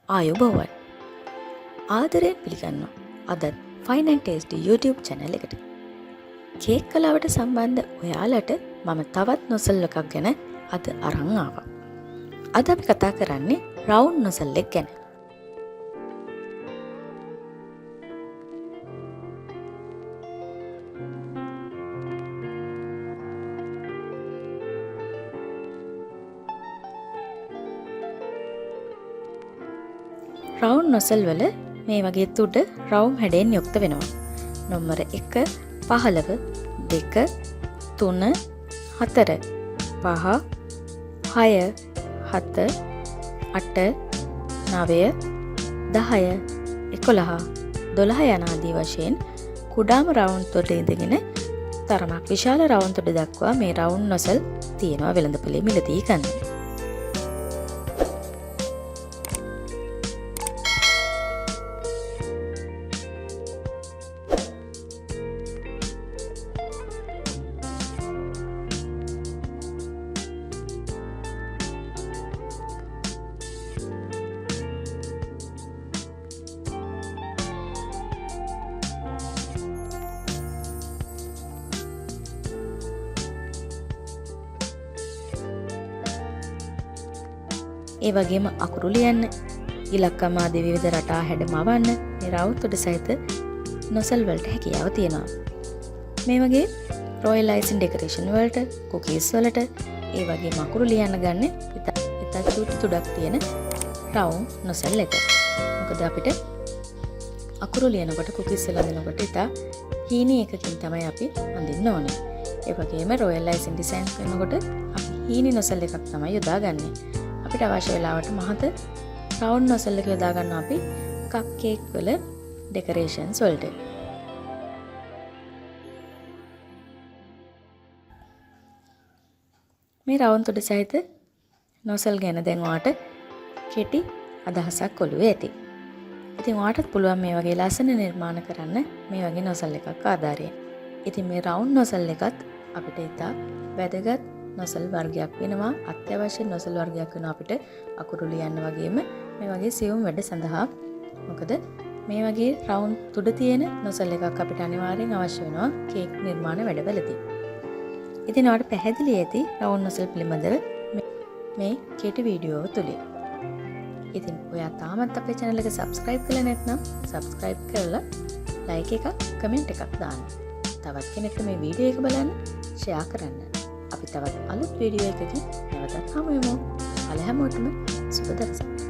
ආයුබෝවන්. ආදරයෙන් පිළිගන්නවා අදත් Fine and Tasty YouTube channel එකට. කේක් කලාවට සම්බන්ධ ඔයාලට මම තවත් නොසල් එකක් ගැන අද අරන් ආවා. අද අපි කතා කරන්නේ රවුන්ඩ් නොසල් එක ගැන. රවුන්ඩ් නොසල් වල මේ වගේ තුඩ රවුම් හැඩයෙන් යුක්ත වෙනවා. නම්බර 1, 15, 2, 3, 4, 5, 6, 7, 8, 9, 10, 11, 12 යන ආදී වශයෙන් කුඩාම රවුම් තුඩ ඉඳගෙන තරමක් විශාල රවුම් තුඩ දක්වා මේ රවුන්ඩ් නොසල් තියෙනවා වෙළඳපොලේ මිලදී ගන්න. ඒ වගේම අකුරු ලියන්න, ඉලක්කම ආදී විවිධ රටා හැඩ මවන්න මේ රවුම් තුඩ සහිත නොසල් වලට හැකියාව තියෙනවා. මේ වගේ රොයල් අයිසින් ඩෙකරේෂන් වලට, කුකීස් වලට ඒ වගේම අකුරු ලියන්න ගන්න ඉතා චූටි තුඩක් තියෙන රවුම් නොසල් එක. මොකද අපිට අකුරු ලියනකොට කුකීස් වල අඳිනකොට ඉතා හීනි එකකින් තමයි අපි අඳින්න ඕනේ. ඒ වගේම රොයල් අයිසින් ඩිසයින් කරනකොට අපි හීනි නොසල් එකක් තමයි යොදාගන්නේ. අපිට අවශ්‍ය වෙලාවට මහත රවුන්ඩ් නොසල් එක යොදා ගන්න අපි කප් කේක් වල ඩෙකරේෂන්ස් වලට. මේ රවුම් තුඩ සහිත නොසල් ගැන දැන් ඔයාට කෙටි අදහසක් ඔළුවේ ඇති. ඉතින් ඔයාටත් පුළුවන් මේ වගේ ලස්සන නිර්මාණ කරන්න මේ වගේ නොසල් එකක් ආධාරයෙන්. ඉතින් මේ රවුන්ඩ් නොසල් එකත් අපිට ඉතා වැදගත් නොසල් වර්ගයක් වෙනවා. අත්‍යවශ්‍ය නොසල් වර්ගයක් වෙනවා අපිට අකුරු ලියන්න වගේම මේ වගේ සියුම් වැඩ සඳහා. මොකද මේ වගේ රවුන්ඩ් තුඩ තියෙන නොසල් එකක් අපිට අනිවාර්යෙන් අවශ්‍ය වෙනවා කේක් නිර්මාණ වැඩවලදී. ඉතින් ඔයාලට පැහැදිලි ඇති රවුන්ඩ් නොසල් පිළිබඳව මේ කෙටි වීඩියෝව තුලින්. ඉතින් ඔයා තාමත් අපේ channel එක subscribe කරලා නැත්නම් subscribe කරලා like එකක් comment එකක් දාන්න. තවත් කෙනෙක්ට මේ වීඩියෝ එක බලන්න share කරන්න. අපි තවත් අලුත් වීඩියෝ එකකින් නැවතත් හමු වෙමු. හැමෝටම සුබ දවසක්.